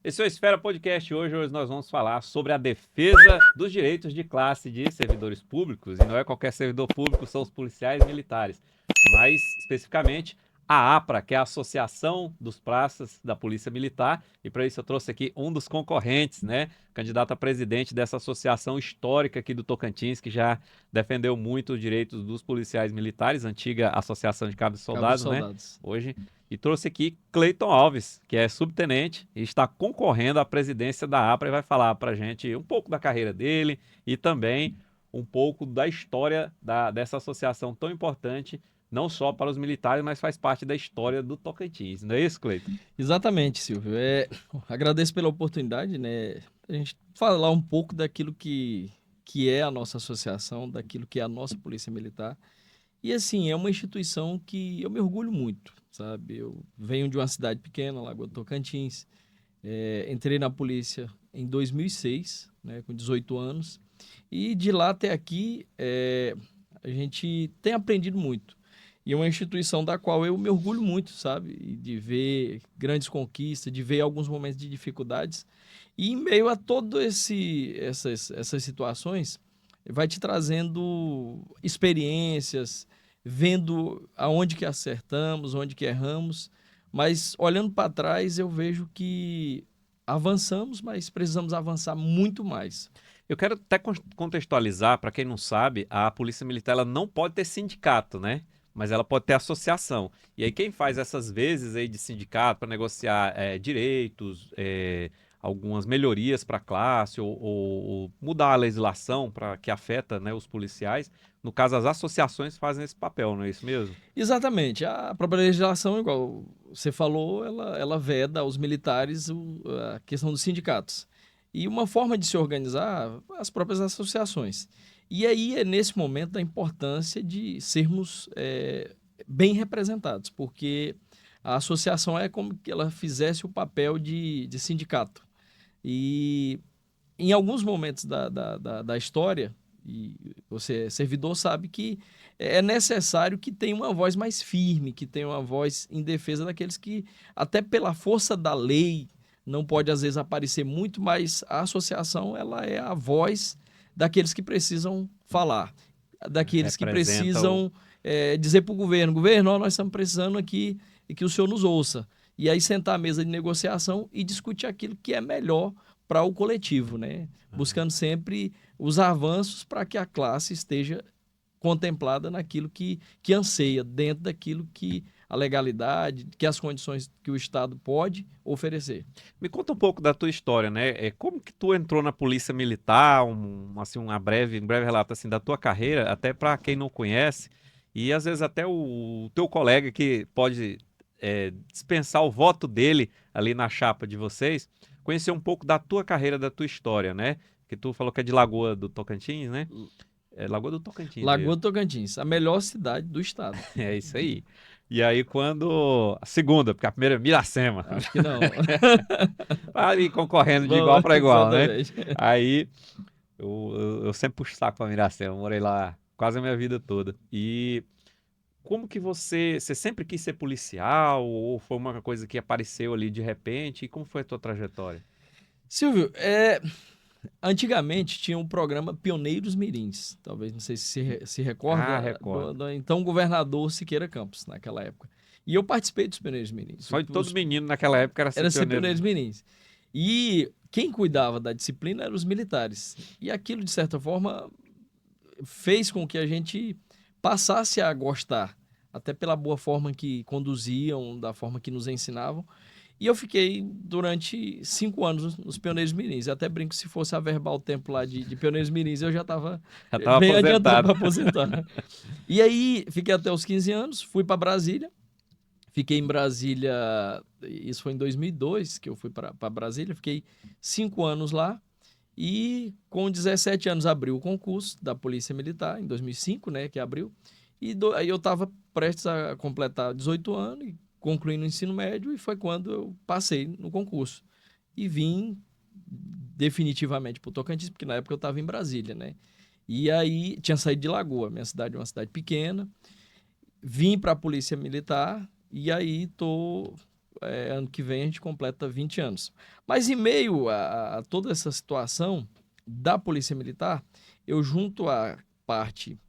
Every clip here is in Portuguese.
Esse é o Esfera Podcast. Hoje nós vamos falar sobre a defesa dos direitos de classe de servidores públicos. E não é qualquer servidor público, são os policiais militares. Mais especificamente, a APRA, que é a Associação dos Praças da Polícia Militar. E para isso eu trouxe aqui um dos concorrentes, né? Candidato a presidente dessa associação histórica aqui do Tocantins, que já defendeu muito os direitos dos policiais militares, antiga Associação de Cabos e Cabo dos Soldados, né? Soldados. Hoje e trouxe aqui Cleiton Alves, que é subtenente e está concorrendo à presidência da APRA e vai falar para a gente um pouco da carreira dele e também um pouco da história dessa associação tão importante, não só para os militares, mas faz parte da história do Tocantins. Não é isso, Cleiton? Exatamente, Silvio. Agradeço pela oportunidade, né? A gente falar um pouco daquilo que é a nossa associação, daquilo que é a nossa Polícia Militar. E assim, é uma instituição que eu me orgulho muito, sabe? Eu venho de uma cidade pequena, Lagoa do Tocantins. Entrei na polícia em 2006, né, com 18 anos. E de lá até aqui, a gente tem aprendido muito. E é uma instituição da qual eu me orgulho muito, sabe? E de ver grandes conquistas, de ver alguns momentos de dificuldades. E em meio a todas essas situações, vai te trazendo experiências, vendo aonde que acertamos, onde que erramos. Mas olhando para trás, eu vejo que avançamos, mas precisamos avançar muito mais. Eu quero até contextualizar, para quem não sabe, a Polícia Militar ela não pode ter sindicato, né? Mas ela pode ter associação. E aí quem faz essas vezes aí de sindicato para negociar direitos, algumas melhorias para a classe ou mudar a legislação para que afeta, né, os policiais, no caso as associações fazem esse papel, não é isso mesmo? Exatamente. A própria legislação, igual você falou, ela veda aos militares a questão dos sindicatos. E uma forma de se organizar, as próprias associações. E aí é nesse momento da importância de sermos bem representados, porque a associação é como que ela fizesse o papel de sindicato. E em alguns momentos da história, e você, servidor, sabe que é necessário que tenha uma voz mais firme, que tenha uma voz em defesa daqueles que, até pela força da lei, não pode às vezes aparecer muito, mas a associação ela é a voz daqueles que precisam falar, daqueles que Representa o. precisam dizer para o governo, ó, nós estamos precisando aqui e que o senhor nos ouça. E aí sentar à mesa de negociação e discutir aquilo que é melhor para o coletivo, né? Buscando sempre os avanços para que a classe esteja contemplada naquilo que anseia, dentro daquilo que a legalidade, que as condições que o Estado pode oferecer. Me conta um pouco da tua história, né? Como que tu entrou na Polícia Militar, assim, um breve relato assim da tua carreira, até para quem não conhece, e às vezes até o teu colega que pode dispensar o voto dele ali na chapa de vocês, conhecer um pouco da tua carreira, da tua história, né? Que tu falou que é de Lagoa do Tocantins, né? É Lagoa do Tocantins Lagoa mesmo. do Tocantins, a melhor cidade do estado. É isso aí. E aí quando a segunda, porque a primeira é Miracema. Acho que não. Ali concorrendo de igual Vamos, para igual, né? exatamente. Aí eu sempre puxo saco pra Miracema, eu morei lá quase a minha vida toda. E como que você sempre quis ser policial ou foi uma coisa que apareceu ali de repente? E como foi a tua trajetória? Silvio, antigamente tinha um programa Pioneiros Mirins, talvez não sei se Ah, recorda recordo. do então governador Siqueira Campos, naquela época. E eu participei dos Pioneiros Mirins. Só de todo menino naquela época era ser Era ser pioneiro. Pioneiros Mirins. E quem cuidava da disciplina eram os militares. E aquilo, de certa forma, fez com que a gente passasse a gostar, até pela boa forma que conduziam, da forma que nos ensinavam. E eu fiquei durante 5 anos nos Pioneiros Mirins. Eu até brinco, se fosse a verbal o tempo lá de Pioneiros Mirins, eu já estava Já tava bem adiantado aposentado. para aposentar. E aí, fiquei até os 15 anos, fui para Brasília. Fiquei em Brasília, isso foi em 2002 que eu fui para Brasília. Fiquei 5 anos lá. E com 17 anos abriu o concurso da Polícia Militar, em 2005, né, que abriu. E aí eu estava prestes a completar 18 anos, e concluindo o ensino médio, e foi quando eu passei no concurso. E vim definitivamente para o Tocantins, porque na época eu estava em Brasília, né? E aí tinha saído de Lagoa, minha cidade é uma cidade pequena. Vim para a Polícia Militar e aí tô ano que vem a gente completa 20 anos. Mas em meio a toda essa situação da Polícia Militar, eu junto à parte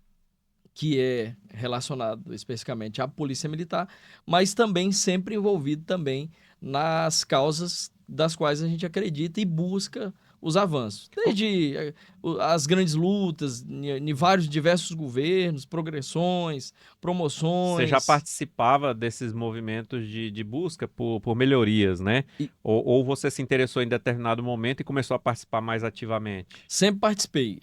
que é relacionado especificamente à Polícia Militar, mas também sempre envolvido também nas causas das quais a gente acredita e busca os avanços. Desde as grandes lutas em vários diversos governos, progressões, Você já promoções. participava desses movimentos de busca por melhorias, né? E Ou você se interessou em determinado momento e começou a participar mais ativamente? sempre participei.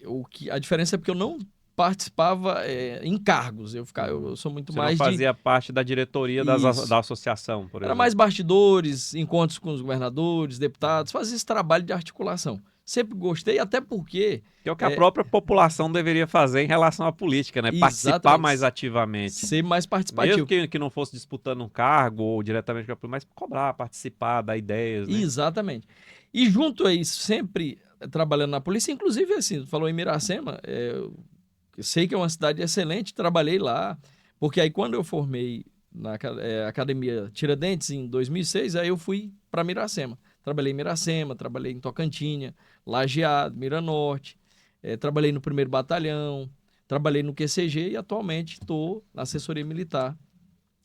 A diferença é porque eu não participava em cargos. Eu Uhum. sou muito Você não mais de fazia parte da diretoria isso. da associação, por Era mais exemplo. bastidores, encontros com os governadores, deputados, fazia esse trabalho de articulação. Sempre gostei, até porque Que é o que a é, própria população deveria fazer em relação à política, né? Participar mais exatamente, ativamente. ser mais Mesmo participativo. que não fosse disputando um cargo ou diretamente com a política, mas cobrar, participar, dar ideias, né? Exatamente. E junto a isso, sempre trabalhando na polícia, inclusive assim, tu falou em Miracema, eu sei que é uma cidade excelente, trabalhei lá, porque aí quando eu formei na Academia Tiradentes em 2006, aí eu fui para Miracema. Trabalhei em Miracema, trabalhei em Tocantinha, Lajeado, Miranorte, trabalhei no 1º Batalhão, trabalhei no QCG e atualmente estou na assessoria militar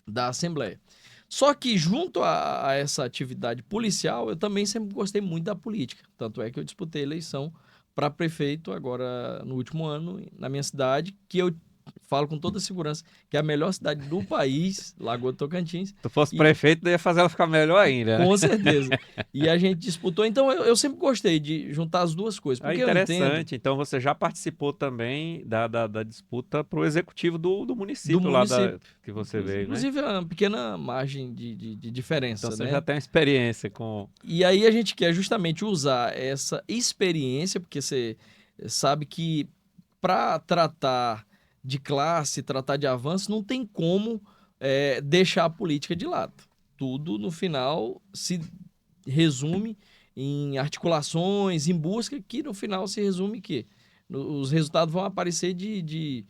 da Assembleia. Só que junto a essa atividade policial, eu também sempre gostei muito da política. Tanto é que eu disputei eleição para prefeito agora no último ano na minha cidade, que eu falo com toda segurança que é a melhor cidade do país, Lagoa do Tocantins, Se tu fosse e prefeito, ia fazer ela ficar melhor ainda, né? com certeza. E a gente disputou, então eu sempre gostei de juntar as duas coisas, É porque eu entendo interessante. Então você já participou também da disputa para o executivo do do município lá município. que você veio, né? Inclusive, é uma pequena margem de Então diferença, você já né? tem experiência com. E aí a gente quer justamente usar essa experiência, porque você sabe que para tratar de classe, tratar de avanço, não tem como deixar a política de lado. Tudo no final se resume em articulações, em busca, que no final se resume que os resultados vão aparecer de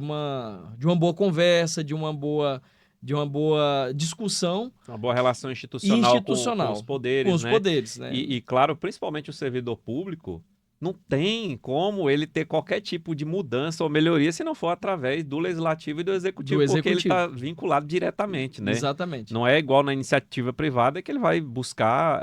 uma boa conversa, de uma boa discussão Uma boa relação e institucional com os institucional, com poderes, os né? poderes, né? Claro, principalmente o servidor público, não tem como ele ter qualquer tipo de mudança ou melhoria se não for através do legislativo e do Do executivo, porque ele executivo. está vinculado diretamente, né? Exatamente. Não é igual na iniciativa privada que ele vai buscar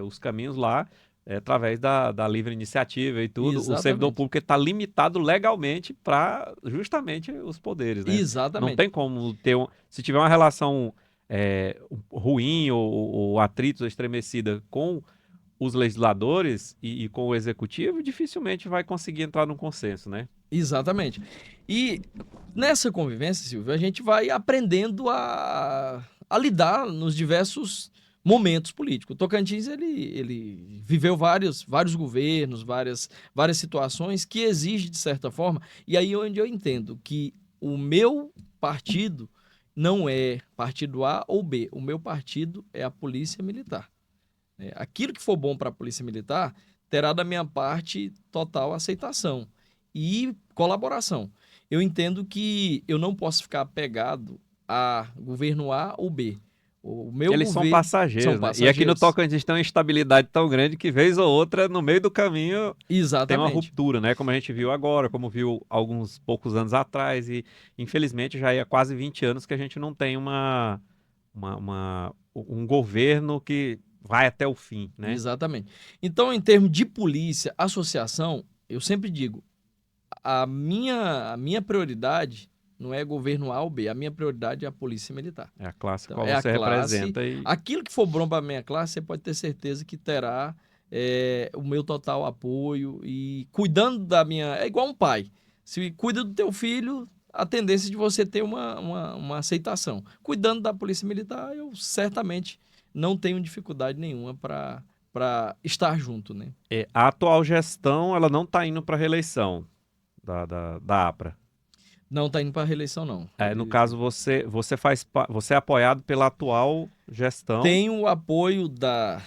os caminhos lá através da livre iniciativa e tudo. O servidor Exatamente. público está limitado legalmente para justamente os poderes, né? Não Exatamente. tem como ter se tiver uma relação ruim ou atritos ou estremecida com os legisladores e com o executivo, dificilmente vai conseguir entrar num consenso, né? Exatamente. E nessa convivência, Silvio, a gente vai aprendendo a lidar nos diversos momentos políticos. O Tocantins, ele viveu vários governos, várias situações que exigem, de certa forma, e aí onde eu entendo que o meu partido não é partido A ou B, o meu partido é a Polícia Militar. Aquilo que for bom para a Polícia Militar terá da minha parte total aceitação e colaboração. Eu entendo que eu não posso ficar apegado a governo A ou B. O meu Eles são governo são passageiros, né? E aqui no passageiros. Tocantins tem uma instabilidade tão grande que, vez ou outra, no meio do caminho, tem uma Exatamente. ruptura, né? Como a gente viu agora, como viu alguns poucos anos atrás. E, infelizmente, já há quase 20 anos que a gente não tem um governo que vai até o fim, né? Exatamente. Então, em termos de polícia, associação, eu sempre digo, a minha prioridade não é governo A ou B, a minha prioridade é a Polícia Militar. É a classe Então, qual é a você classe. representa e Aquilo que for bom para a minha classe, você pode ter certeza que terá o meu total apoio e cuidando da minha. É igual um pai. Se cuida do teu filho, a tendência de você ter uma aceitação. Cuidando da Polícia Militar, eu certamente não tenho dificuldade nenhuma para estar junto, né? a atual gestão ela não está indo para a reeleição da APRA. Não está indo para reeleição, não. No caso, você é apoiado pela atual gestão. Tem o apoio da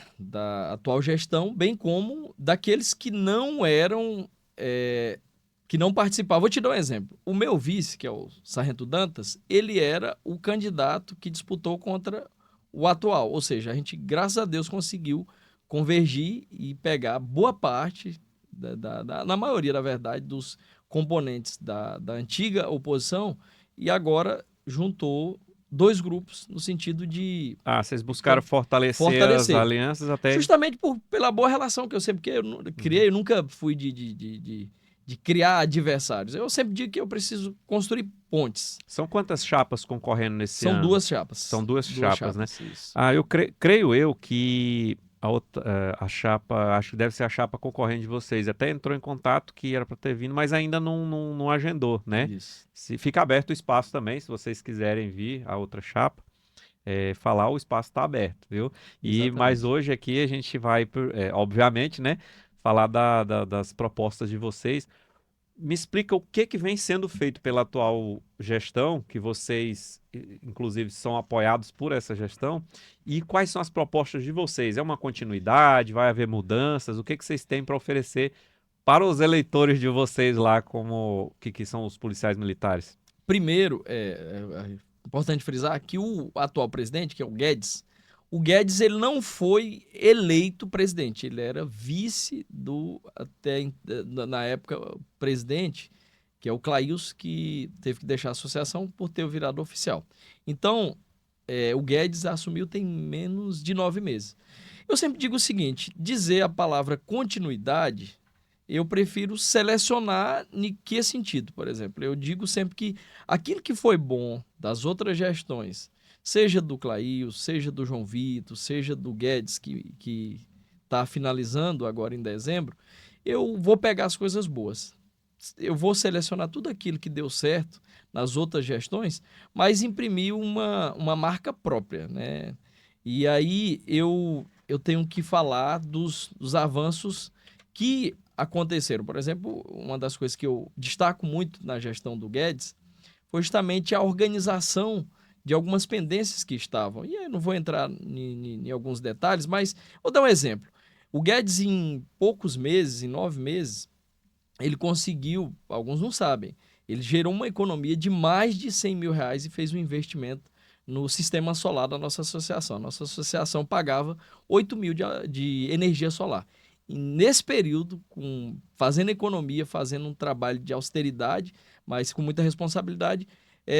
atual gestão, bem como daqueles que não eram, que não participavam. Vou te dar um exemplo. O meu vice, que é o Sargento Dantas, ele era o candidato que disputou contra o atual. Ou seja, a gente, graças a Deus, conseguiu convergir e pegar boa parte, na maioria, na verdade, dos componentes da antiga oposição e agora juntou dois grupos no sentido de Vocês buscaram fortalecer as fortalecer. alianças até... Justamente pela boa relação que eu sempre criei, eu nunca fui de criar adversários. Eu sempre digo que eu preciso construir pontes. São quantas chapas concorrendo nesse São ano? duas chapas. São duas chapas, né? Isso. Eu creio eu que a chapa, acho que deve ser a chapa concorrente de vocês. Até entrou em contato que era para ter vindo, mas ainda não agendou, né? Isso. Fica aberto o espaço também, se vocês quiserem vir a outra chapa. Falar, o espaço está aberto, viu? Mas hoje aqui a gente vai, obviamente, né, falar das propostas de vocês. Me explica o que vem sendo feito pela atual gestão, que vocês, inclusive, são apoiados por essa gestão, e quais são as propostas de vocês? É uma continuidade? Vai haver mudanças? O que vocês têm para oferecer para os eleitores de vocês lá, como que são os policiais militares? Primeiro, é importante frisar que o atual presidente, que é o Guedes ele não foi eleito presidente, ele era vice na época, presidente, que é o Clails, que teve que deixar a associação por ter virado oficial. Então, o Guedes assumiu tem menos de 9 meses. Eu sempre digo o seguinte, dizer a palavra continuidade, eu prefiro selecionar em que sentido, por exemplo. Eu digo sempre que aquilo que foi bom das outras gestões, seja do Clails, seja do João Vitor, seja do Guedes, que está finalizando agora em dezembro, eu vou pegar as coisas boas. Eu vou selecionar tudo aquilo que deu certo nas outras gestões, mas imprimir uma marca própria, né? E aí eu tenho que falar dos avanços que aconteceram. Por exemplo, uma das coisas que eu destaco muito na gestão do Guedes foi justamente a organização de algumas pendências que estavam. E aí não vou entrar em alguns detalhes, mas vou dar um exemplo. O Guedes, em poucos meses, em 9 meses, ele conseguiu, alguns não sabem, ele gerou uma economia de mais de 100 mil reais e fez um investimento no sistema solar da nossa associação. A nossa associação pagava 8 mil de energia solar. E nesse período, fazendo economia, fazendo um trabalho de austeridade, mas com muita responsabilidade,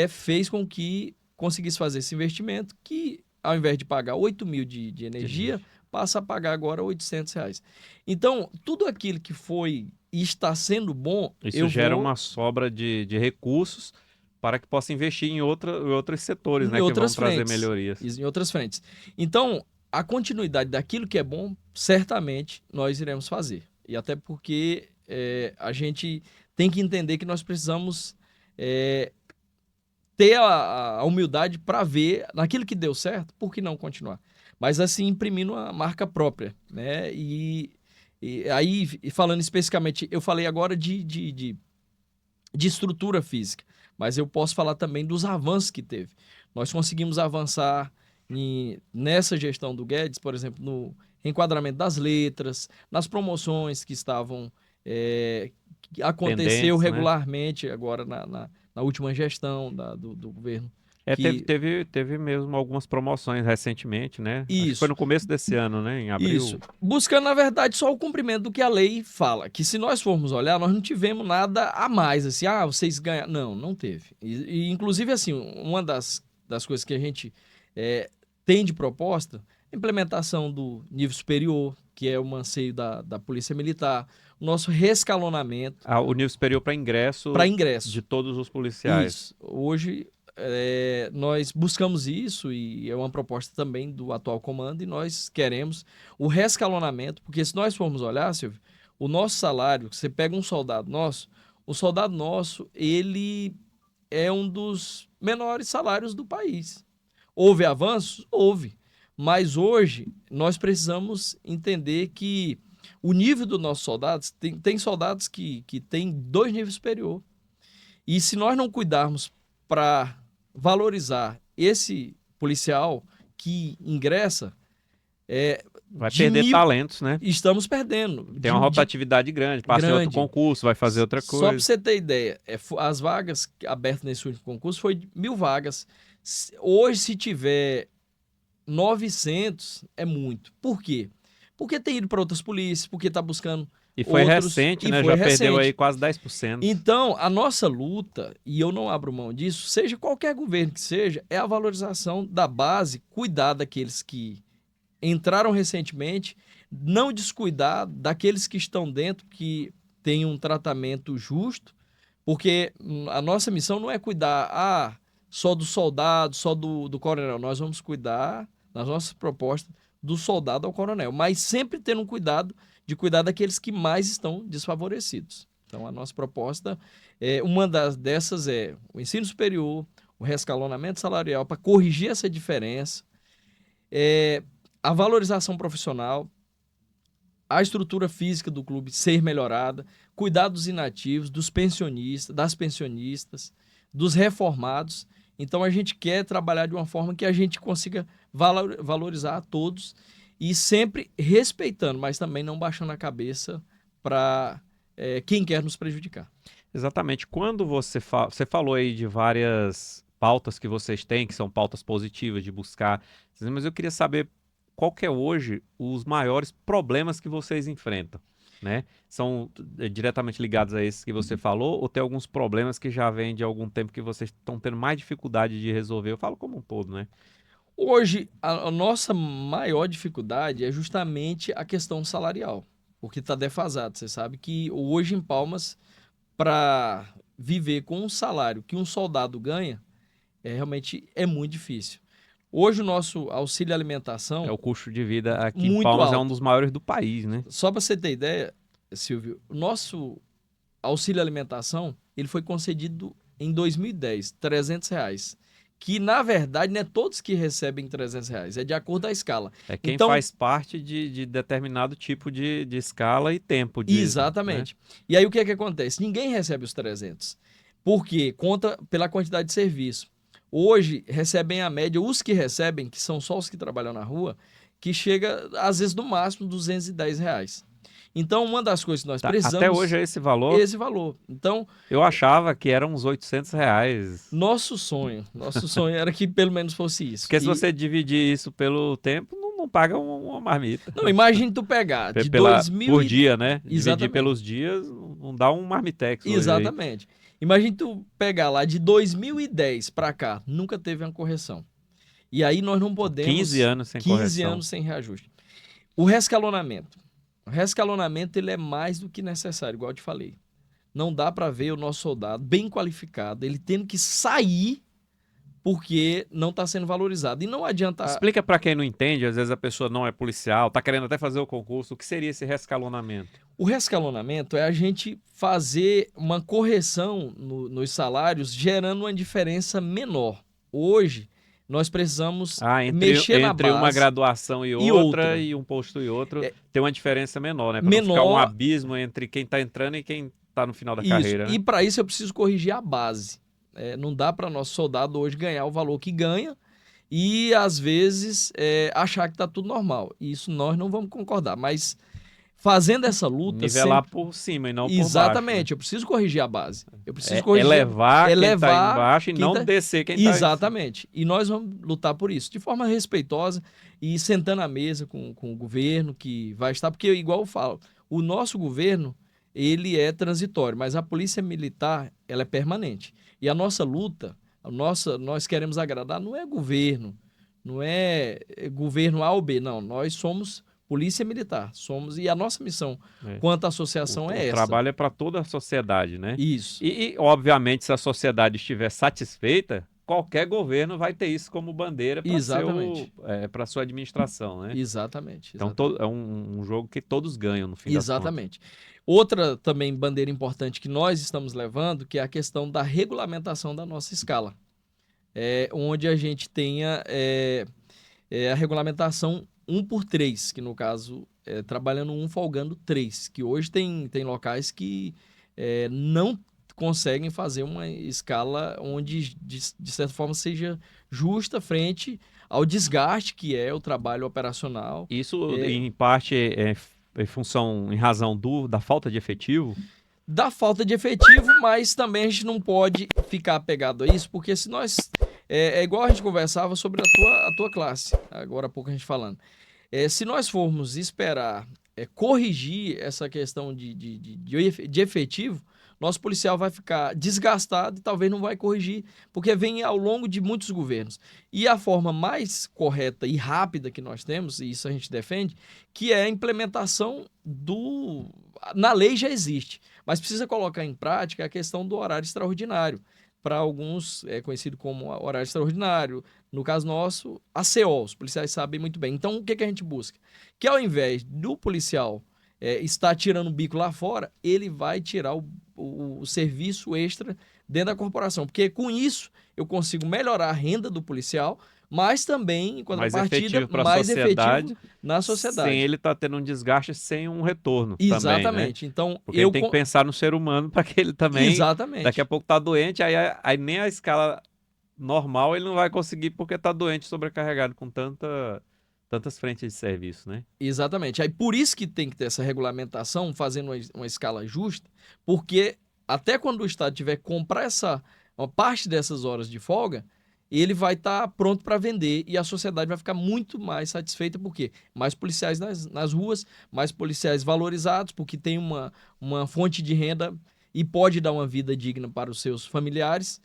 fez com que conseguisse fazer esse investimento, que ao invés de pagar 8 mil de energia, passa a pagar agora 800 reais. Então, tudo aquilo que foi e está sendo bom... Isso gera uma sobra de recursos para que possa investir em outros setores, né, que vão trazer melhorias. Em outras frentes. Então, a continuidade daquilo que é bom, certamente nós iremos fazer. E até porque a gente tem que entender que nós precisamos ter a humildade para ver naquilo que deu certo, por que não continuar? Mas assim, imprimindo uma marca própria, né? E aí, falando especificamente, eu falei agora de estrutura física, mas eu posso falar também dos avanços que teve. Nós conseguimos avançar nessa gestão do Guedes, por exemplo, no enquadramento das letras, nas promoções que estavam... que aconteceu regularmente, né? Agora na última gestão do governo. Teve mesmo algumas promoções recentemente, né? Isso. Acho que foi no começo desse ano, né? Em abril. Isso. Buscando, na verdade, só o cumprimento do que a lei fala. Que se nós formos olhar, nós não tivemos nada a mais, assim, vocês ganharam. Não teve. Inclusive, assim, uma das coisas que a gente tem de proposta, implementação do nível superior, que é o anseio da Polícia Militar, o nosso rescalonamento. O nível superior para ingresso. Para ingresso. De todos os policiais. Isso. Hoje... nós buscamos isso e é uma proposta também do atual comando e nós queremos o rescalonamento, porque se nós formos olhar, Silvio, o nosso salário, você pega um soldado nosso, o soldado nosso, ele é um dos menores salários do país. Houve avanços? Houve. Mas hoje nós precisamos entender que o nível dos nossos soldados, tem soldados que têm 2 níveis superior. E se nós não cuidarmos para valorizar esse policial que ingressa... vai perder talentos, né? Estamos perdendo. Tem uma rotatividade grande, passa em outro concurso, vai fazer outra coisa. Só para você ter ideia, as vagas abertas nesse último concurso foi 1.000 vagas. Hoje, se tiver 900 é muito. Por quê? Porque tem ido para outras polícias, porque está buscando E foi outros... recente, e né? foi Já perdeu recente. aí quase 10%. Então, a nossa luta, e eu não abro mão disso, seja qualquer governo que seja, é a valorização da base, cuidar daqueles que entraram recentemente, não descuidar daqueles que estão dentro, que têm um tratamento justo, porque a nossa missão não é cuidar só do soldado, só do coronel. Nós vamos cuidar, nas nossas propostas, do soldado ao coronel, mas sempre tendo um cuidado de cuidar daqueles que mais estão desfavorecidos. Então, a nossa proposta, dessas é o ensino superior, o rescalonamento salarial para corrigir essa diferença, a valorização profissional, a estrutura física do clube ser melhorada, cuidar dos inativos, dos pensionistas, das pensionistas, dos reformados. Então, a gente quer trabalhar de uma forma que a gente consiga valorizar a todos e sempre respeitando, mas também não baixando a cabeça para quem quer nos prejudicar. Exatamente. Quando você falou aí de várias pautas que vocês têm, que são pautas positivas de buscar, mas eu queria saber qual que é hoje os maiores problemas que vocês enfrentam, né? São diretamente ligados a esses que você falou, ou tem alguns problemas que já vêm de algum tempo que vocês estão tendo mais dificuldade de resolver? Eu falo como um todo, né? Hoje, a nossa maior dificuldade é justamente a questão salarial, porque está defasado. Você sabe que hoje em Palmas, para viver com um salário que um soldado ganha, realmente é muito difícil. Hoje o nosso auxílio alimentação O custo de vida aqui em muito Palmas é um alto. dos maiores do país, né? Só para você ter ideia, Silvio, o nosso auxílio alimentação ele foi concedido em 2010, R$ 300. Que, na verdade, não é todos que recebem R$ 300, é de acordo com a escala. É quem Então, faz parte de determinado tipo de escala e tempo. exatamente. Né? E aí o que é que acontece? Ninguém recebe os 300, porque conta pela quantidade de serviço. Hoje, recebem a média, os que recebem, que são só os que trabalham na rua, que chega, às vezes, no máximo, R$ 210. Então, uma das coisas que nós Tá, precisamos... até hoje é esse valor? Esse valor. Então, Eu achava que eram uns R$ 800. nosso sonho era que pelo menos fosse isso. Porque se você dividir isso pelo tempo, não paga uma marmita. Não, imagine tu pegar de 2000 por dia, né? Exatamente. Dividir pelos dias não dá um marmitex. Exatamente. Imagine tu pegar lá de 2010 para cá, nunca teve uma correção. E aí nós não podemos... 15 anos sem 15 correção. anos sem reajuste. O rescalonamento. O rescalonamento ele é mais do que necessário, igual eu te falei. Não dá para ver o nosso soldado bem qualificado, ele tendo que sair porque não está sendo valorizado. E não adianta... Explica para quem não entende, às vezes a pessoa não é policial, está querendo até fazer o concurso, o que seria esse rescalonamento? O rescalonamento é a gente fazer uma correção nos salários, gerando uma diferença menor. Hoje, nós precisamos mexer na base. Entre uma graduação e outra, e um posto e outro, tem uma diferença menor, né? Para não ficar um abismo entre quem está entrando e quem está no final da carreira. Né? E para isso eu preciso corrigir a base. Não dá para nosso soldado hoje ganhar o valor que ganha e, às vezes, achar que está tudo normal. Isso nós não vamos concordar, mas fazendo essa luta... Nivelar por cima e não por baixo. Exatamente, né? Eu preciso corrigir a base. Eu preciso corrigir, elevar quem está embaixo e não descer quem está... Exatamente. E nós vamos lutar por isso, de forma respeitosa e sentando à mesa com o governo que vai estar... Porque, igual eu falo, o nosso governo, ele é transitório, mas a polícia militar, ela é permanente. E a nossa luta, nós queremos agradar, não é governo A ou B, não. Nós somos polícia militar, e a nossa missão quanto à associação é essa. O trabalho é para toda a sociedade, né? Isso. E, obviamente, se a sociedade estiver satisfeita, qualquer governo vai ter isso como bandeira para a sua administração, né? Exatamente. Então, é um jogo que todos ganham, no fim das contas. Exatamente. Outra também bandeira importante que nós estamos levando, que é a questão da regulamentação da nossa escala. Onde a gente tenha a regulamentação 1/3, que no caso, trabalhando 1, folgando 3, que hoje tem locais que não conseguem fazer uma escala onde, de certa forma, seja justa frente ao desgaste que é o trabalho operacional. Isso, em parte, em razão da falta de efetivo? Da falta de efetivo, mas também a gente não pode ficar apegado a isso, porque se nós É igual a gente conversava sobre a tua classe, agora há pouco a gente falando. Se nós formos esperar corrigir essa questão de efetivo, nosso policial vai ficar desgastado e talvez não vai corrigir, porque vem ao longo de muitos governos. E a forma mais correta e rápida que nós temos, e isso a gente defende, que é a implementação do... Na lei já existe, mas precisa colocar em prática a questão do horário extraordinário. Para alguns é conhecido como horário extraordinário, no caso nosso, ACO, os policiais sabem muito bem. Então, o que a gente busca? Que ao invés do policial estar tirando o bico lá fora, ele vai tirar o serviço extra dentro da corporação. Porque com isso eu consigo melhorar a renda do policial, mas também, em Mais contrapartida, efetivo para a mais efetivo sociedade, na sem sociedade. ele estar tendo um desgaste, sem um retorno também, né? Exatamente. Então, Porque a gente tem que pensar no ser humano para que ele também, daqui a Exatamente. pouco tá doente, aí nem a escala normal ele não vai conseguir porque tá doente, sobrecarregado com tantas frentes de serviço, né? Exatamente. Aí por isso que tem que ter essa regulamentação, fazendo uma escala justa, porque até quando o Estado tiver que comprar uma parte dessas horas de folga, ele vai estar pronto para vender e a sociedade vai ficar muito mais satisfeita, porque mais policiais nas ruas, mais policiais valorizados, porque tem uma fonte de renda e pode dar uma vida digna para os seus familiares,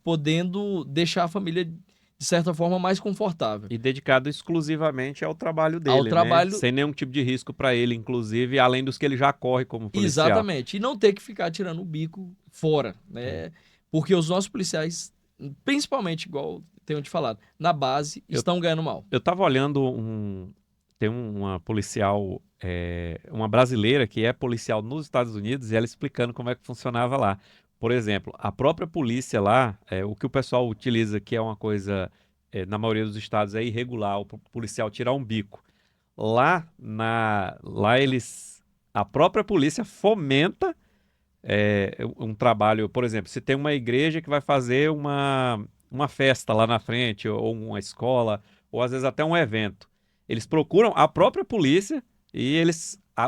podendo deixar a família, de certa forma, mais confortável. E dedicado exclusivamente ao trabalho Ao dele, né? trabalho. Sem nenhum tipo de risco para ele, inclusive, além dos que ele já corre como policial. Exatamente. E não ter que ficar tirando o bico fora, né? Porque os nossos policiais, principalmente, igual tenho te falado, na base, estão ganhando mal. Eu tava olhando tem uma policial, uma brasileira que é policial nos Estados Unidos e ela explicando como é que funcionava lá. Por exemplo, a própria polícia lá, o que o pessoal utiliza, que é uma coisa, na maioria dos estados, é irregular, o policial tirar um bico. Lá a própria polícia fomenta um trabalho, por exemplo, se tem uma igreja que vai fazer uma festa lá na frente, ou uma escola, ou às vezes até um evento. Eles procuram a própria polícia e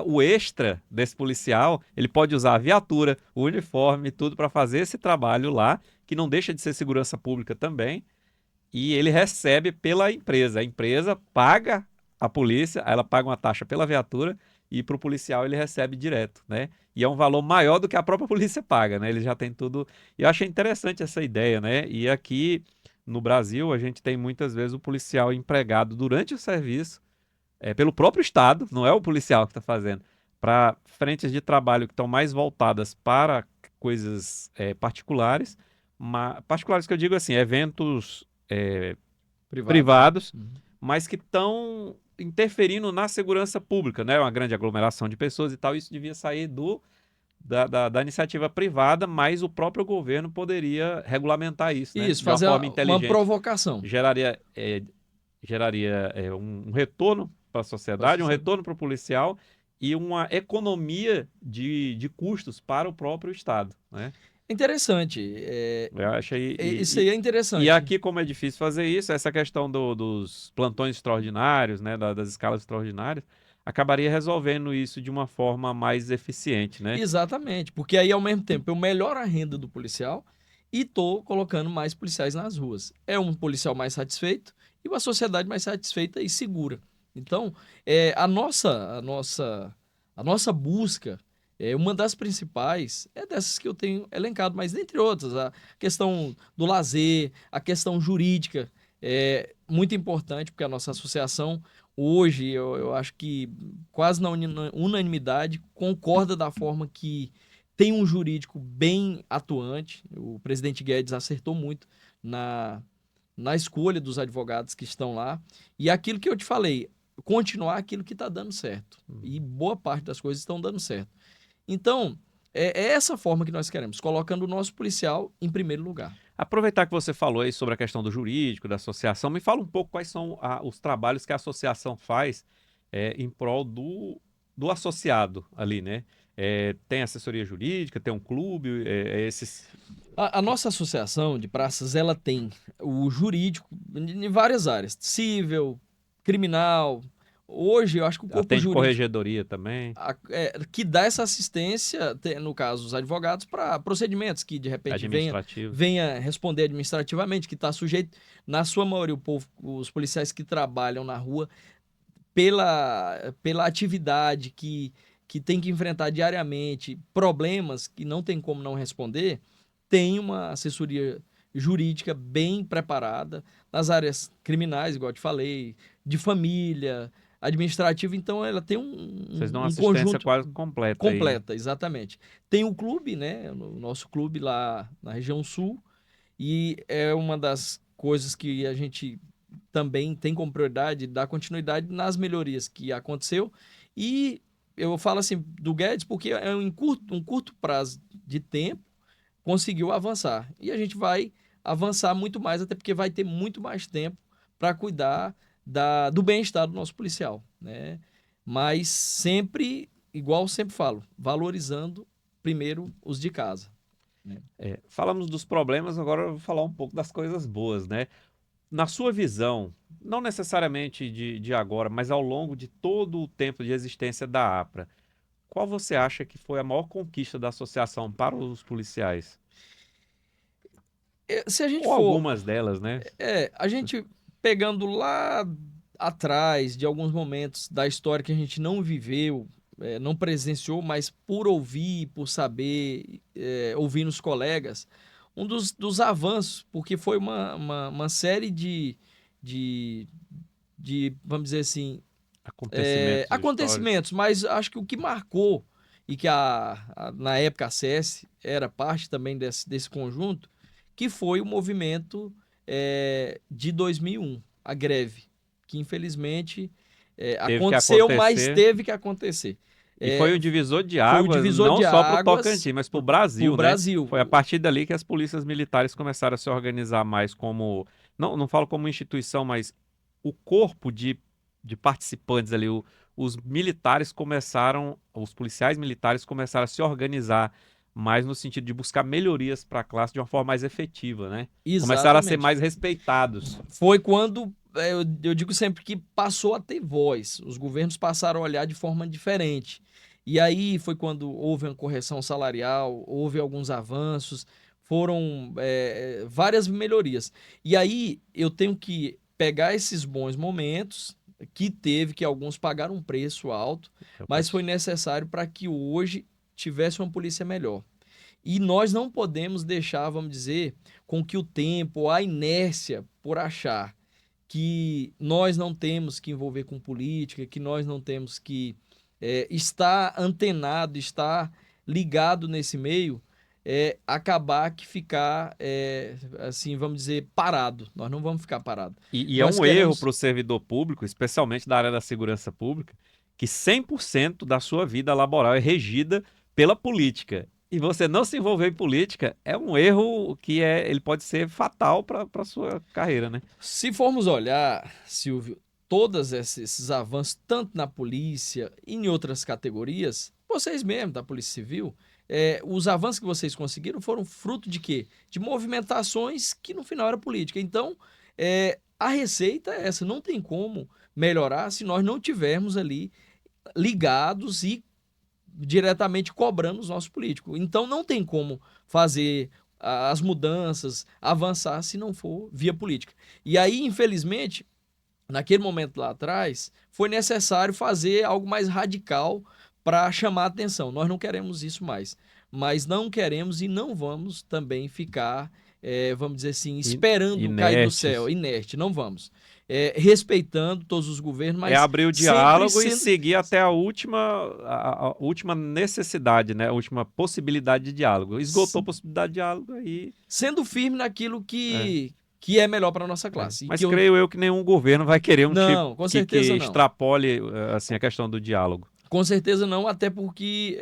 o extra desse policial, ele pode usar a viatura, o uniforme, tudo para fazer esse trabalho lá, que não deixa de ser segurança pública também, e ele recebe pela empresa. A empresa paga a polícia, aí ela paga uma taxa pela viatura e para o policial ele recebe direto, né? E é um valor maior do que a própria polícia paga, né? Ele já tem tudo. E eu achei interessante essa ideia, né? E aqui no Brasil a gente tem muitas vezes o policial empregado durante o serviço, pelo próprio Estado, não é o policial que está fazendo, para frentes de trabalho que estão mais voltadas para coisas particulares, particulares que eu digo assim, eventos privados, Uhum. mas que estão interferindo na segurança pública, né? Uma grande aglomeração de pessoas e tal. Isso devia sair da iniciativa privada, mas o próprio governo poderia regulamentar isso, né? Isso, De uma fazer forma uma inteligente. provocação Geraria um retorno para a para a sociedade, um sociedade. retorno para o policial e uma economia de custos para o próprio Estado, né? Interessante. Eu achei. Isso aí é E interessante. aqui, como é difícil fazer isso, essa questão dos plantões extraordinários, né, das escalas extraordinárias, acabaria resolvendo isso de uma forma mais eficiente, né? Exatamente, porque aí ao mesmo tempo eu melhoro a renda do policial e tô colocando mais policiais nas ruas. É um policial mais satisfeito e uma sociedade mais satisfeita e segura. Então, a nossa busca, uma das principais, é dessas que eu tenho elencado, mas dentre outras, a questão do lazer, a questão jurídica, é muito importante, porque a nossa associação, hoje, eu acho que quase na unanimidade, concorda da forma que tem um jurídico bem atuante. O presidente Guedes acertou muito na, na escolha dos advogados que estão lá. E aquilo que eu te falei, continuar aquilo que está dando certo. E boa parte das coisas estão dando certo. Então, é essa forma que nós queremos, colocando o nosso policial em primeiro lugar. Aproveitar que você falou aí sobre a questão do jurídico, da associação, me fala um pouco quais são os trabalhos que a associação faz em prol do associado ali, né? Tem assessoria jurídica, tem um clube, esses. A nossa associação de praças, ela tem o jurídico em várias áreas, civil, criminal, Hoje, eu acho que o corpo Atende jurídico corregedoria também, que dá essa assistência, no caso, os advogados, para procedimentos que, de repente, administrativo. venha responder administrativamente, que está sujeito, na sua maioria, os policiais que trabalham na rua, pela atividade que tem que enfrentar diariamente, problemas que não tem como não responder, tem uma assessoria jurídica bem preparada nas áreas criminais, igual eu te falei, de família, administrativo, então ela tem Vocês dão uma um assistência conjunto quase completa aí, né? completa, exatamente. Tem o clube, né, o nosso clube lá na região sul, e é uma das coisas que a gente também tem como prioridade dar continuidade nas melhorias que aconteceu. E eu falo assim do Guedes porque um curto prazo de tempo conseguiu avançar. E a gente vai avançar muito mais, até porque vai ter muito mais tempo para cuidar do bem-estar do nosso policial, né? Mas sempre, igual eu sempre falo, valorizando primeiro os de casa, né? Falamos dos problemas, agora eu vou falar um pouco das coisas boas, né? Na sua visão, não necessariamente de agora, mas ao longo de todo o tempo de existência da APRA, qual você acha que foi a maior conquista da associação para os policiais? Se a gente Ou for algumas delas, né? A gente pegando lá atrás de alguns momentos da história que a gente não viveu, não presenciou, mas por ouvir, por saber, ouvir nos colegas, um dos avanços, porque foi uma série de, vamos dizer assim, Acontecimentos históricos. acontecimentos, mas acho que o que marcou e que na época a CS era parte também desse conjunto, que foi o movimento de 2001, a greve, que infelizmente Teve que aconteceu, mas acontecer. teve que acontecer. E foi É, o divisor de foi o águas, divisor não de só para o águas Tocantins, mas para o para o Brasil, né? Foi a Brasil. partir dali que as polícias militares começaram a se organizar mais como, não falo como instituição, mas o corpo de participantes ali, os militares começaram, os policiais militares começaram a se organizar mais no sentido de buscar melhorias para a classe de uma forma mais efetiva, né? Começaram a ser Exatamente. mais respeitados. Foi quando eu digo sempre que passou a ter voz, os governos passaram a olhar de forma diferente. E aí foi quando houve uma correção salarial, houve alguns avanços, foram várias melhorias. E aí eu tenho que pegar esses bons momentos que teve, que alguns pagaram um preço alto, Eu mas peço- foi necessário para que hoje tivesse uma polícia melhor. E nós não podemos deixar, vamos dizer, com que o tempo, a inércia por achar que nós não temos que envolver com política, que nós não temos que estar antenado, estar ligado nesse meio, acabar que ficar, assim, vamos dizer, parado. Nós não vamos ficar parado. E é Nós um erro para queremos. o servidor público, especialmente da área da segurança pública, que 100% da sua vida laboral é regida pela política. E você não se envolver em política é um erro que ele pode ser fatal para a sua carreira, né? Se formos olhar, Silvio, todos esses avanços, tanto na polícia e em outras categorias, vocês mesmos da Polícia Civil, os avanços que vocês conseguiram foram fruto de quê? De movimentações que no final era política. Então, a receita é essa, não tem como melhorar se nós não tivermos ali ligados e diretamente cobrando os nossos políticos. Então não tem como fazer as mudanças, avançar se não for via política. E aí, infelizmente, naquele momento lá atrás, foi necessário fazer algo mais radical para chamar a atenção. Nós não queremos isso mais, mas não queremos e não vamos também ficar, vamos dizer assim, esperando cair do céu, Inertes. inerte, não vamos. Respeitando todos os governos, É mas abrir o sempre diálogo e sendo. seguir até a última necessidade, né? A última possibilidade de diálogo. Esgotou a possibilidade de diálogo aí. Sendo firme naquilo É. que é melhor para nossa classe. E que Mas creio eu que nenhum governo vai querer um tipo não, com que certeza não. extrapole assim, a questão do diálogo. Com certeza não, até porque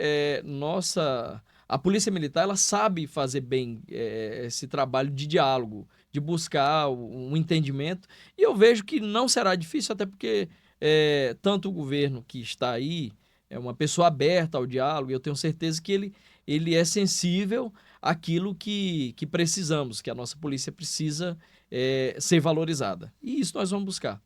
a Polícia Militar ela sabe fazer bem esse trabalho de diálogo, de buscar um entendimento. E eu vejo que não será difícil, até porque tanto o governo que está aí é uma pessoa aberta ao diálogo, e eu tenho certeza que ele é sensível àquilo que precisamos, que a nossa polícia precisa ser valorizada. E isso nós vamos buscar.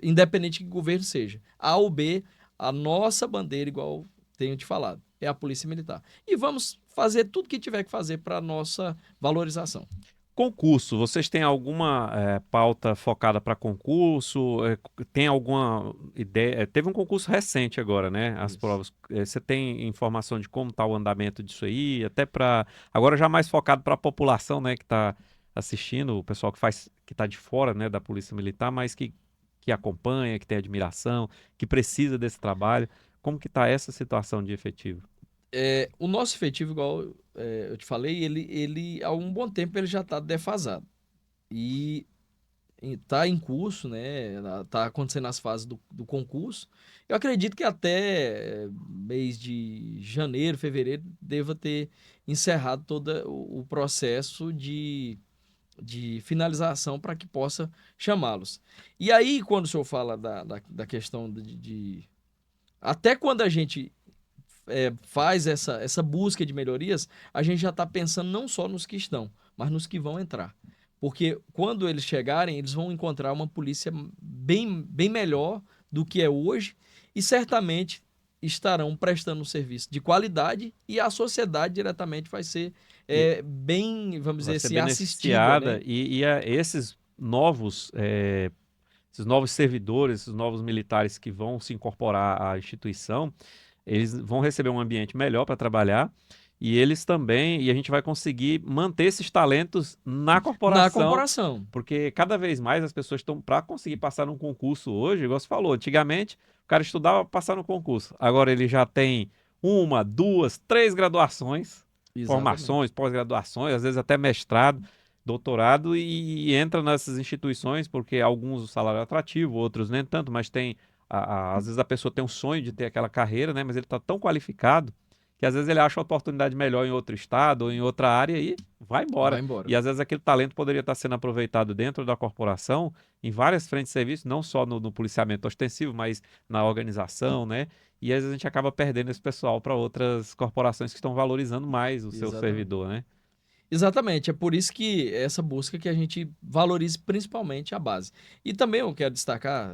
independente de que governo seja. A ou B, a nossa bandeira, igual tenho te falado, é a Polícia Militar. E vamos fazer tudo que tiver que fazer para a nossa valorização. Concurso, vocês têm alguma pauta focada para concurso? Tem alguma ideia? Teve um concurso recente agora, né? As Isso. provas. Você tem informação de como está o andamento disso aí? Até para agora já mais focado para a população, né, que está assistindo, o pessoal que está de fora, né, da Polícia Militar, mas que acompanha, que tem admiração, que precisa desse trabalho. Como que está essa situação de efetivo? O nosso efetivo, igual eu te falei, ele há um bom tempo ele já está defasado. E está em curso, né? Está acontecendo as fases do concurso. Eu acredito que até mês de janeiro, fevereiro, deva ter encerrado todo o processo de finalização para que possa chamá-los. E aí, quando o senhor fala da questão até quando a gente faz essa busca de melhorias, a gente já está pensando não só nos que estão, mas nos que vão entrar. Porque quando eles chegarem, eles vão encontrar uma polícia bem melhor do que é hoje e certamente estarão prestando um serviço de qualidade e a sociedade diretamente vai ser bem, vamos Vai dizer ser assim, assistida, beneficiada né? esses novos servidores, esses novos militares que vão se incorporar à instituição, eles vão receber um ambiente melhor para trabalhar e eles também, e a gente vai conseguir manter esses talentos na Na corporação, corporação. porque cada vez mais as pessoas estão, para conseguir passar num concurso hoje, igual você falou, antigamente o cara estudava para passar no concurso, agora ele já tem uma, duas, três graduações, Exatamente. formações, pós-graduações, às vezes até mestrado, doutorado e entra nessas instituições porque alguns o salário é atrativo, outros nem tanto, mas tem às vezes a pessoa tem um sonho de ter aquela carreira, né? Mas ele está tão qualificado que às vezes ele acha uma oportunidade melhor em outro estado ou em outra área e vai embora. Vai embora. E às vezes aquele talento poderia estar sendo aproveitado dentro da corporação, em várias frentes de serviço, não só no policiamento ostensivo, mas na organização, né? E às vezes a gente acaba perdendo esse pessoal para outras corporações que estão valorizando mais o seu Exatamente. servidor, né? Exatamente, é por isso que essa busca que a gente valorize principalmente a base. E também eu quero destacar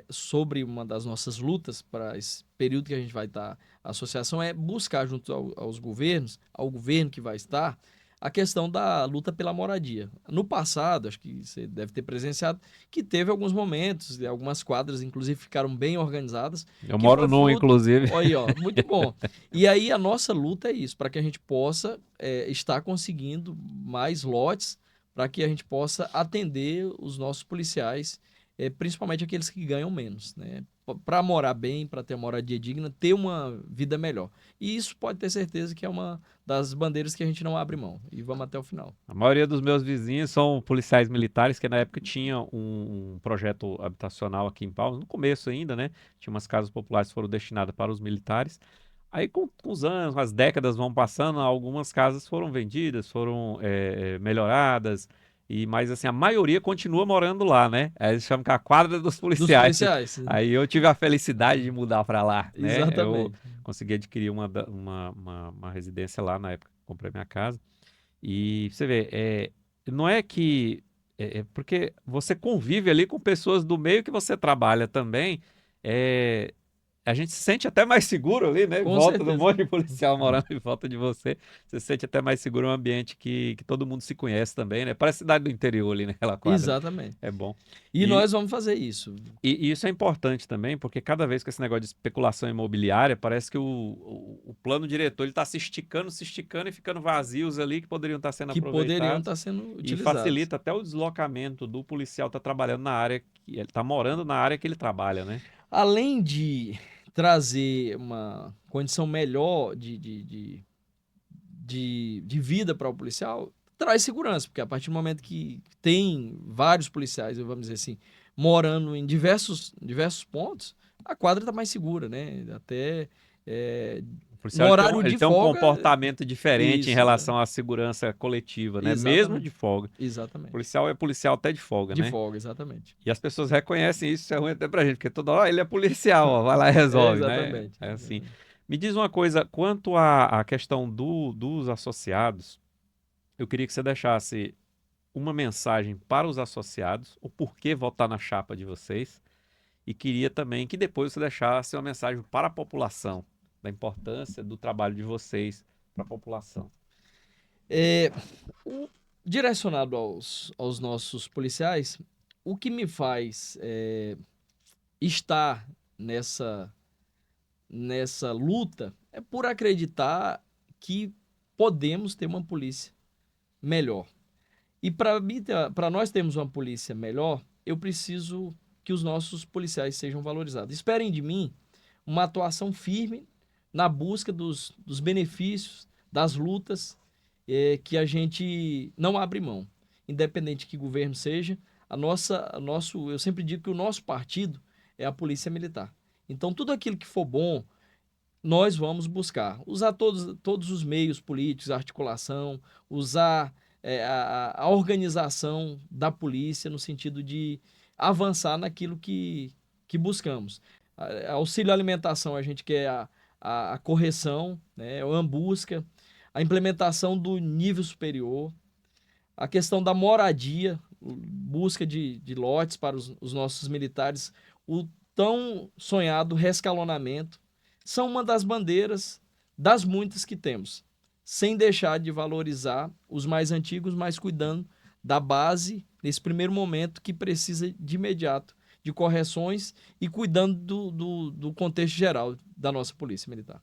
sobre uma das nossas lutas para esse período que a gente vai estar, a associação é buscar junto aos governos, ao governo que vai estar, a questão da luta pela moradia. No passado, acho que você deve ter presenciado, que teve alguns momentos, e algumas quadras, inclusive, ficaram bem organizadas, Eu que moro foi num, fruto. inclusive. Olha aí, ó, muito bom. E aí a nossa luta é isso, para que a gente possa estar conseguindo mais lotes, para que a gente possa atender os nossos policiais, principalmente aqueles que ganham menos, né? Para morar bem, para ter uma moradia digna, ter uma vida melhor. E isso pode ter certeza que é uma das bandeiras que a gente não abre mão. E vamos até o final. A maioria dos meus vizinhos são policiais militares que na época tinha um projeto habitacional aqui em Palmas, no começo ainda, né? Tinha umas casas populares que foram destinadas para os militares. Aí com os anos, as décadas vão passando, algumas casas foram vendidas, foram melhoradas, mas assim, a maioria continua morando lá, né? Aí eles chamam que é a quadra dos Dos policiais. policiais. Aí eu tive a felicidade de mudar para lá, né? Eu Exatamente. consegui adquirir uma residência lá na época que comprei minha casa. E você vê, não é que. Porque você convive ali com pessoas do meio que você trabalha também. é, a gente se sente até mais seguro ali, né? Em Com volta do certeza. monte de policial morando em volta de você. Você se sente até mais seguro, é um ambiente que todo mundo se conhece também, né? Parece cidade do interior ali naquela quadra. Exatamente. É bom. E E, nós vamos fazer isso. e isso é importante também, porque cada vez com esse negócio de especulação imobiliária, parece que o plano diretor ele está se esticando e ficando vazios ali que poderiam estar sendo Que poderiam aproveitados estar sendo e utilizados. facilita até o deslocamento do policial estar trabalhando na área que ele está morando na área que ele trabalha, né? Além de trazer uma condição melhor de vida para o policial, traz segurança, porque a partir do momento que tem vários policiais, vamos dizer assim, morando em diversos pontos, a quadra está mais segura, né? Até O policial no ele horário ele de tem um folga, comportamento diferente em isso, relação à segurança coletiva, né? Mesmo de exatamente. folga. Exatamente. Policial é policial até de folga, De né? folga, exatamente. E as pessoas reconhecem isso, isso é ruim até pra gente, porque toda hora ele é policial, ó, vai lá e resolve, né? Exatamente. É assim. Me diz uma coisa, quanto à questão dos associados, eu queria que você deixasse uma mensagem para os associados, o porquê votar na chapa de vocês, e queria também que depois você deixasse uma mensagem para a população, da importância do trabalho de vocês para a população. É, o- Direcionado aos nossos policiais, o que me faz estar nessa luta é por acreditar que podemos ter uma polícia melhor. E para nós termos uma polícia melhor, eu preciso que os nossos policiais sejam valorizados. Esperem de mim uma atuação firme na busca dos benefícios, das lutas, que a gente não abre mão. Independente de que governo seja, eu sempre digo que o nosso partido é a Polícia Militar. Então, tudo aquilo que for bom, nós vamos buscar. Usar todos os meios políticos, a articulação, usar a organização da polícia no sentido de avançar naquilo que buscamos. Auxílio à alimentação, a gente quer a correção, né, a busca, a implementação do nível superior, a questão da moradia, busca de lotes para os nossos militares, o tão sonhado rescalonamento, são uma das bandeiras das muitas que temos, sem deixar de valorizar os mais antigos, mas cuidando da base nesse primeiro momento que precisa de imediato de correções e cuidando do contexto geral da nossa Polícia Militar.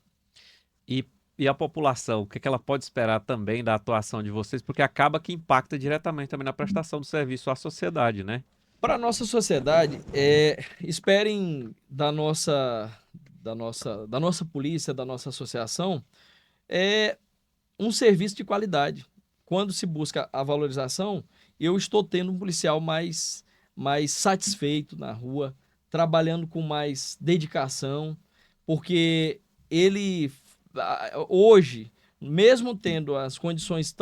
E, e a população, o que ela pode esperar também da atuação de vocês? Porque acaba que impacta diretamente também na prestação do serviço à sociedade, né? Para a nossa sociedade, esperem da nossa polícia, da nossa associação, é um serviço de qualidade. Quando se busca a valorização, eu estou tendo um policial mais satisfeito na rua, trabalhando com mais dedicação, porque ele, hoje, mesmo tendo as condições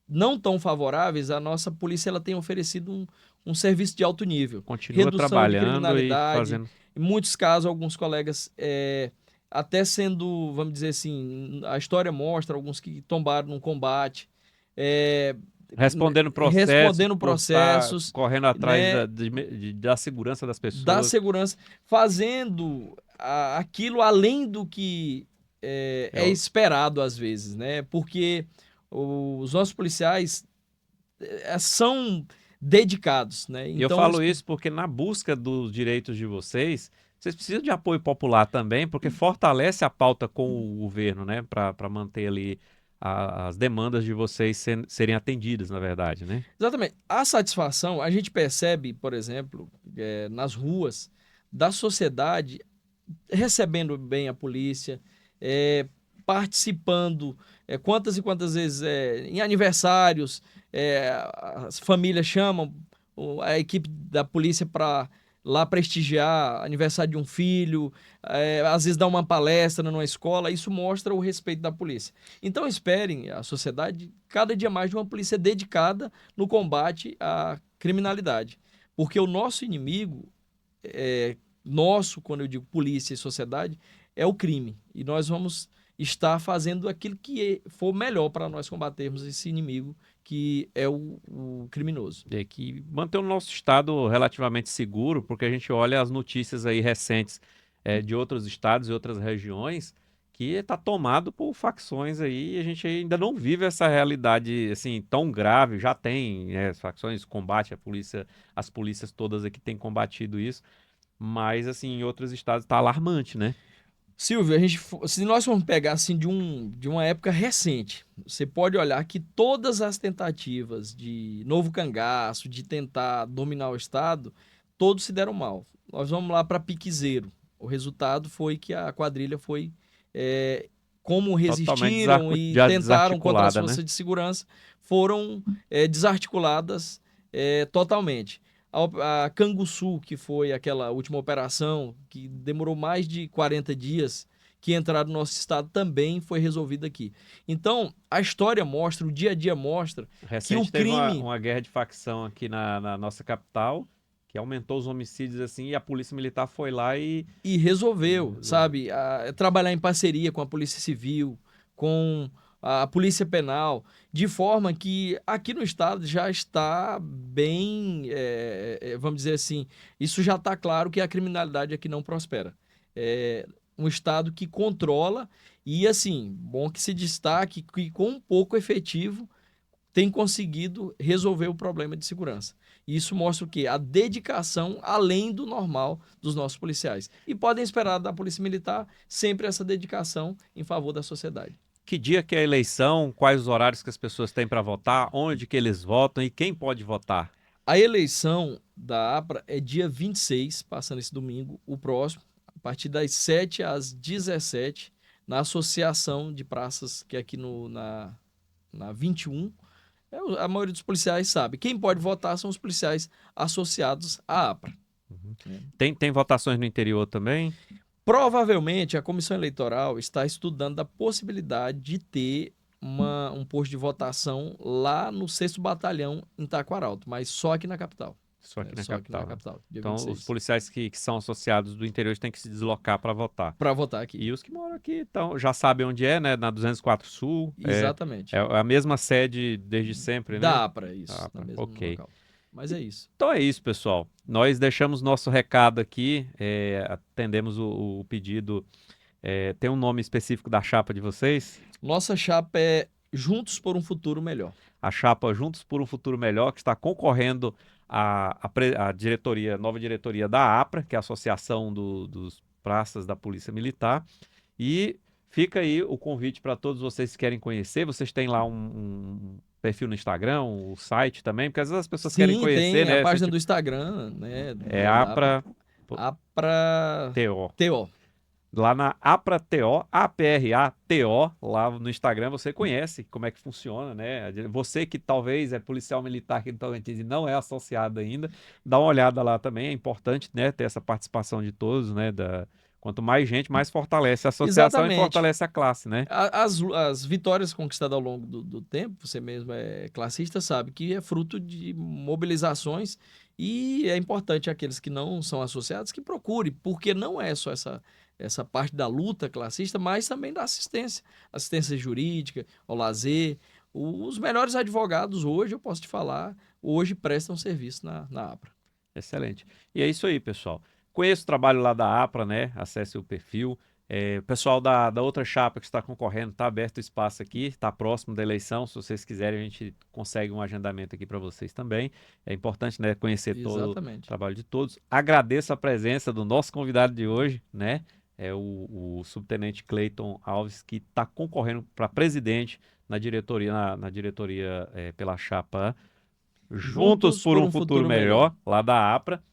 não tão favoráveis, a nossa polícia ela tem oferecido um serviço de alto nível. Continua Redução de trabalhando e criminalidade, fazendo. em muitos casos, alguns colegas até sendo, vamos dizer assim, a história mostra alguns que tombaram num combate, é, respondendo Por estar processos, correndo atrás né, da segurança das da pessoas. segurança, fazendo aquilo além do que É, é esperado às vezes, né? Porque os nossos policiais são dedicados, né? e eu Então, falo isso porque na busca dos direitos de vocês, vocês precisam de apoio popular também, porque fortalece a pauta com o governo, né? Para manter ali as demandas de vocês serem atendidas, na verdade, né? exatamente, a satisfação a gente percebe, por exemplo, nas ruas da sociedade recebendo bem a polícia, participando, quantas e quantas vezes em aniversários, as famílias chamam a equipe da polícia para lá prestigiar aniversário de um filho, às vezes dar uma palestra numa escola, isso mostra o respeito da polícia. Então esperem a sociedade cada dia mais de uma polícia dedicada no combate à criminalidade, porque o nosso inimigo nosso, quando eu digo polícia e sociedade, é o crime. E nós vamos estar fazendo aquilo que for melhor para nós combatermos esse inimigo que é o criminoso. É que manter o nosso estado relativamente seguro, porque a gente olha as notícias aí recentes de outros estados e outras regiões que está tomado por facções aí e a gente ainda não vive essa realidade assim tão grave. Já tem as facções, combate a polícia, as polícias todas aqui têm combatido isso, mas assim em outros estados está alarmante, né? Silvio, se nós formos pegar assim de uma época recente, você pode olhar que todas as tentativas de novo cangaço, de tentar dominar o Estado, todos se deram mal. Nós vamos lá para Piquezeiro. O resultado foi que a quadrilha foi, como Totalmente resistiram e tentaram contra as desarticulada, né? forças de segurança, foram desarticuladas totalmente. A Canguçu, que foi aquela última operação que demorou mais de 40 dias, que entraram no nosso estado, também foi resolvida aqui. Então, a história mostra, o dia a dia mostra que o Recente teve crime uma guerra de facção aqui na nossa capital, que aumentou os homicídios assim, e a polícia militar foi lá e resolveu, resolveu. sabe? Trabalhar em parceria com a Polícia Civil, com a Polícia Penal, de forma que aqui no estado já está bem, vamos dizer assim, isso já está claro que a criminalidade aqui não prospera. É um estado que controla e, assim, bom que se destaque que com um pouco efetivo tem conseguido resolver o problema de segurança. E isso mostra o quê? A dedicação além do normal dos nossos policiais. E podem esperar da Polícia Militar sempre essa dedicação em favor da sociedade. Que dia que é a eleição? Quais os horários que as pessoas têm para votar? Onde que eles votam e quem pode votar? A eleição da APRA é dia 26, passando esse domingo, o próximo, a partir das 7 às 17, na Associação de Praças, que é aqui na 21. A maioria dos policiais sabe. Quem pode votar são os policiais associados à APRA. Tem votações no interior também? Provavelmente a comissão eleitoral está estudando a possibilidade de ter um posto de votação lá no 6º Batalhão em Taquaralto, mas só aqui na capital. Só aqui na Só aqui na capital. capital, dia Então, 26. os policiais que são associados do interior têm que se deslocar para votar. Para votar aqui. E os que moram aqui então, já sabem onde é, né? Na 204 Sul. Exatamente. É a mesma sede desde sempre, né? Da APRA, isso. Da APRA, No mesmo ok. local. Mas é isso. Então é isso, pessoal. Nós deixamos nosso recado aqui, atendemos o pedido. Tem um nome específico da chapa de vocês? Nossa chapa é Juntos por um Futuro Melhor. A chapa Juntos por um Futuro Melhor, que está concorrendo à diretoria, nova diretoria da APRA, que é a Associação dos Praças da Polícia Militar. E fica aí o convite para todos vocês que querem conhecer. Vocês têm lá um perfil no Instagram, o site também, porque às vezes as pessoas querem conhecer, tem né? a página do Instagram, né? É APRA APRA TO. TO. Lá na APRA TO, APRATO, lá no Instagram você conhece como é que funciona, né? Você que talvez é policial militar que não é associado ainda, dá uma olhada lá também, é importante, né, ter essa participação de todos, né? Quanto mais gente, mais fortalece a associação e Exatamente. fortalece a classe, né? As vitórias conquistadas ao longo do tempo, você mesmo é classista, sabe que é fruto de mobilizações e é importante aqueles que não são associados que procurem, porque não é só essa parte da luta classista, mas também da assistência jurídica, ao lazer. Os melhores advogados hoje, eu posso te falar, hoje prestam serviço na APRA. Excelente. E é isso aí, pessoal. Conheça o trabalho lá da APRA, né? Acesse o perfil. O pessoal da outra chapa que está concorrendo, está aberto o espaço aqui, está próximo da eleição. Se vocês quiserem, a gente consegue um agendamento aqui para vocês também. É importante, né, conhecer todo o trabalho de todos. Agradeço a presença do nosso convidado de hoje, né? É o subtenente Cleiton Alves, que está concorrendo para presidente na diretoria pela chapa Juntos por um Futuro Melhor, lá da APRA.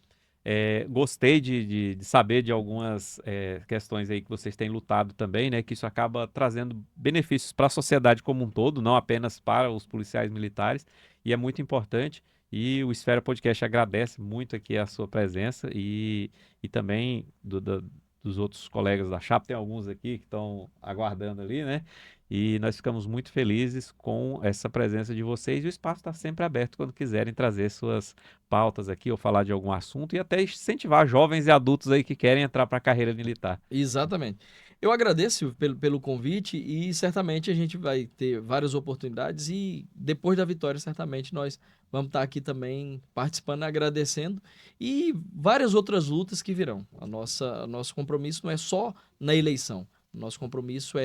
Gostei de saber de algumas questões aí que vocês têm lutado também, né? Que isso acaba trazendo benefícios para a sociedade como um todo, não apenas para os policiais militares, e é muito importante. E o Esfera Podcast agradece muito aqui a sua presença e também dos outros colegas da chapa, tem alguns aqui que estão aguardando ali, né? E nós ficamos muito felizes com essa presença de vocês e o espaço está sempre aberto quando quiserem trazer suas pautas aqui ou falar de algum assunto e até incentivar jovens e adultos aí que querem entrar para a carreira militar. Exatamente. Eu agradeço pelo convite e certamente a gente vai ter várias oportunidades e depois da vitória certamente nós vamos estar aqui também participando, agradecendo e várias outras lutas que virão. Nosso compromisso não é só na eleição. O nosso compromisso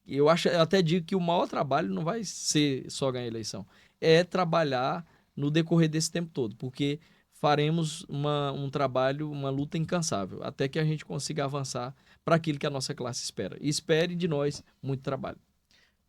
eu até digo que o maior trabalho não vai ser só ganhar a eleição, é trabalhar no decorrer desse tempo todo, porque faremos um trabalho, uma luta incansável, até que a gente consiga avançar para aquilo que a nossa classe espera. E espere de nós muito trabalho.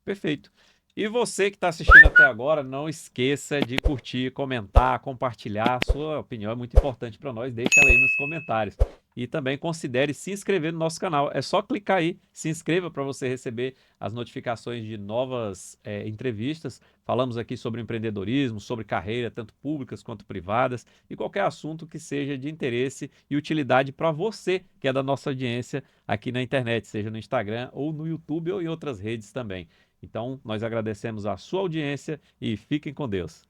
Perfeito. E você que está assistindo até agora, não esqueça de curtir, comentar, compartilhar. A sua opinião é muito importante para nós. Deixa ela aí nos comentários. E também considere se inscrever no nosso canal. É só clicar aí, se inscreva para você receber as notificações de novas entrevistas. Falamos aqui sobre empreendedorismo, sobre carreira, tanto públicas quanto privadas, e qualquer assunto que seja de interesse e utilidade para você, que é da nossa audiência aqui na internet, seja no Instagram ou no YouTube ou em outras redes também. Então, nós agradecemos a sua audiência e fiquem com Deus.